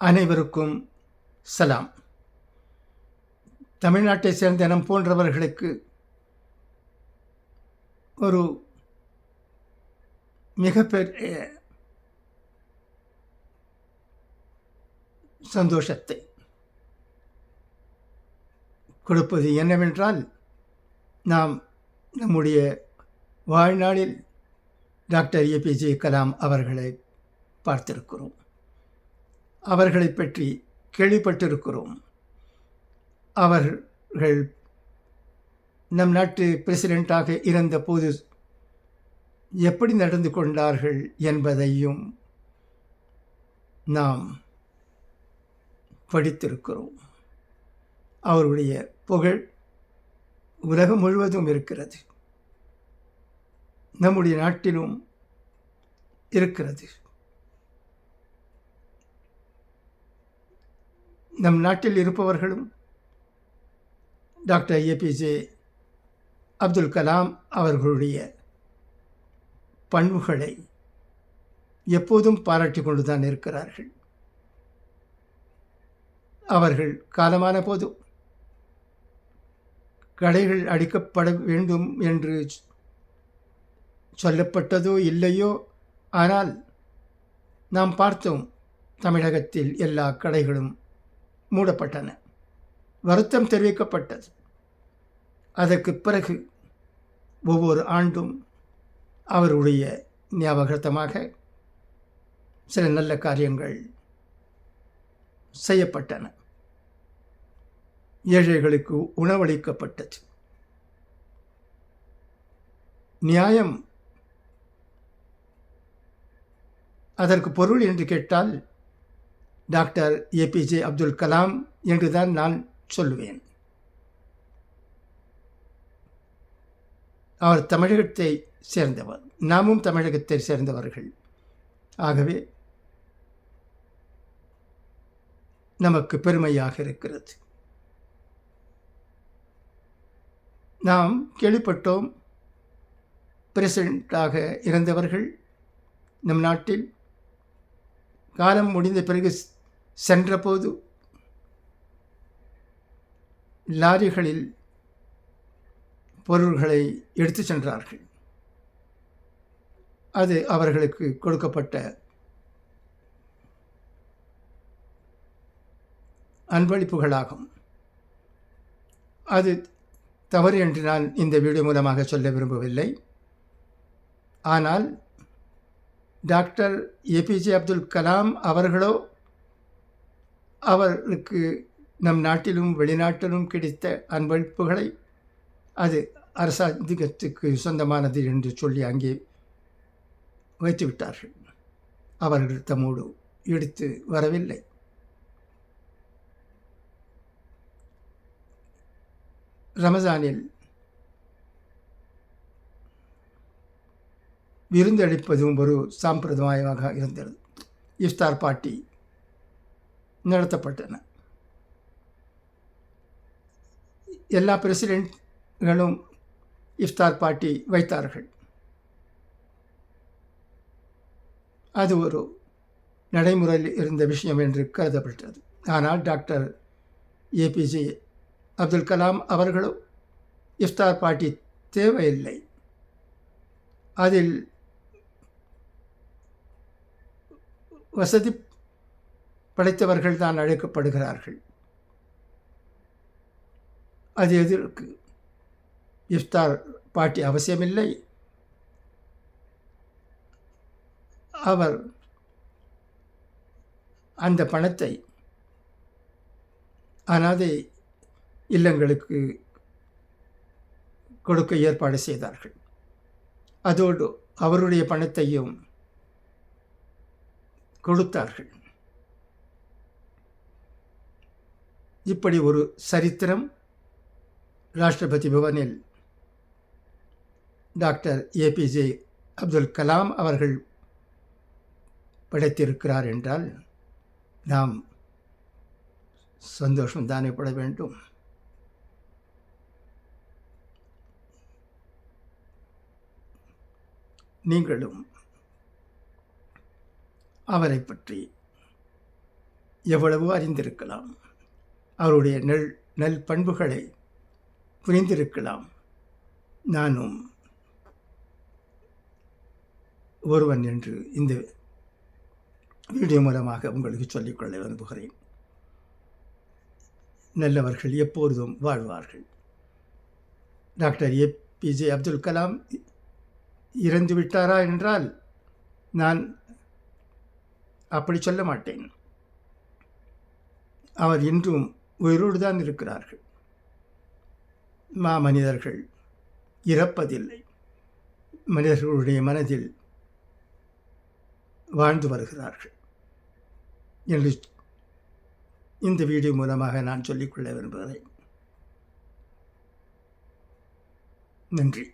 அனைவருக்கும் சலாம். தமிழ்நாட்டை சேர்ந்த நம் போன்றவர்களுக்கு ஒரு மிகப்பெரிய சந்தோஷத்தை கொடுப்பது என்னவென்றால், நாம் நம்முடைய வாழ்நாளில் டாக்டர் ஏபிஜே கலாம் அவர்களை பார்த்திருக்கிறோம். அவர்களை பற்றி கேள்விப்பட்டிருக்கிறோம். அவர்கள் நம் நாட்டு பிரசிடெண்ட்டாக இருந்தபோது எப்படி நடந்து கொண்டார்கள் என்பதையும் நாம் படித்திருக்கிறோம். அவருடைய புகழ் உலகம் முழுவதும் இருக்கிறது, நம்முடைய நாட்டிலும் இருக்கிறது. நம் நாட்டில் இருப்பவர்களும் டாக்டர் ஏபிஜே அப்துல் கலாம் அவர்களுடைய பண்புகளை எப்போதும் பாராட்டி கொண்டுதான் இருக்கிறார்கள். அவர்கள் காலமான போது கடைகள் அடிக்கப்பட வேண்டும் என்று சொல்லப்பட்டதோ இல்லையோ, ஆனால் நாம் பார்த்தோம், தமிழகத்தில் எல்லா கடைகளும் மூடப்பட்டன. வருத்தம் தெரிவிக்கப்பட்டது. அதற்கு பிறகு ஒவ்வொரு ஆண்டும் அவருடைய ஞாபகார்த்தமாக சில நல்ல காரியங்கள் செய்யப்பட்டன. ஏழைகளுக்கு உணவளிக்கப்பட்டது. நியாயம் அதற்கு பொருள் என்று கேட்டால் டாக்டர் ஏபிஜே அப்துல் கலாம் என்றுதான் நான் சொல்லுவேன். அவர் தமிழகத்தை சேர்ந்தவர், நாமும் தமிழகத்தை சேர்ந்தவர்கள். ஆகவே நமக்கு பெருமையாக இருக்கிறது. நாம் கேள்விப்பட்டோம், பிரசிடெண்ட்டாக இருந்தவர்கள் நம் நாட்டில் காலம் முடிந்த பிறகு சென்றபோது லாரிகளில் பொருள்களை எடுத்து சென்றார்கள். அது அவர்களுக்கு கொடுக்கப்பட்ட அன்பளிப்புகளாகும். அது தவறு என்று நான் இந்த வீடியோ மூலமாக சொல்ல விரும்பவில்லை. ஆனால் டாக்டர் ஏபிஜே அப்துல் கலாம் அவர்களோ அவருக்கு நம் நாட்டிலும் வெளிநாட்டிலும் கிடைத்த அன்பளிப்புகளை அது அரசாங்கத்துக்கு சொந்தமானது என்று சொல்லி அங்கே வைத்துவிட்டார்கள். அவர்கள் தம்மோடு எடுத்து வரவில்லை. ரமஜானில் விருந்தளிப்பதும் ஒரு சாம்பிரதாயமாக இருந்தது. இஃப்தார் பார்ட்டி நடத்தப்பட்டன. எல்லா பிரசிடெண்ட்களும் இஃப்தார் பார்ட்டி வைத்தார்கள். அது ஒரு நடைமுறையில் இருந்த விஷயம் என்று கருதப்பட்டது. ஆனால் டாக்டர் ஏபிஜே அப்துல் கலாம் அவர்களும் இஃப்தார் பார்ட்டி தேவையில்லை, அதில் வசதி படைத்தவர்கள் தான் அழைக்கப்படுகிறார்கள். அது எதற்கு? இஃப்தார் பார்ட்டி அவசியமில்லை. அவர் அந்த பணத்தை அனாதை இல்லங்களுக்கு கொடுக்க ஏற்பாடு செய்தார்கள். அதோடு அவருடைய பணத்தையும் கொடுத்தார்கள். இப்படி ஒரு சரித்திரம் ராஷ்டிரபதி பவனில் டாக்டர் ஏபிஜே அப்துல் கலாம் அவர்கள் படைத்திருக்கிறார் என்றால் நாம் சந்தோஷம் தானே பட வேண்டும். நீங்களும் அவரை பற்றி எவ்வளவோ அறிந்திருக்கலாம், அவருடைய நல் பண்புகளை புரிந்திருக்கலாம். நானும் ஒருவன் என்று இந்த வீடியோ மூலமாக உங்களுக்கு சொல்லிக்கொள்ள விரும்புகிறேன். நல்லவர்கள் எப்பொழுதும் வாழ்வார்கள். டாக்டர் ஏபிஜே அப்துல் கலாம் இறந்து விட்டாரா என்றால் நான் அப்படி சொல்ல மாட்டேன். அவர் இன்றும் உயிரோடு தான் இருக்கிறார்கள். மனிதர்கள் இறப்பதில்லை, மனிதர்களுடைய மனதில் வாழ்ந்து வருகிறார்கள் என்று இந்த வீடியோ மூலமாக நான் சொல்லிக்கொள்ள விரும்புகிறேன். நன்றி.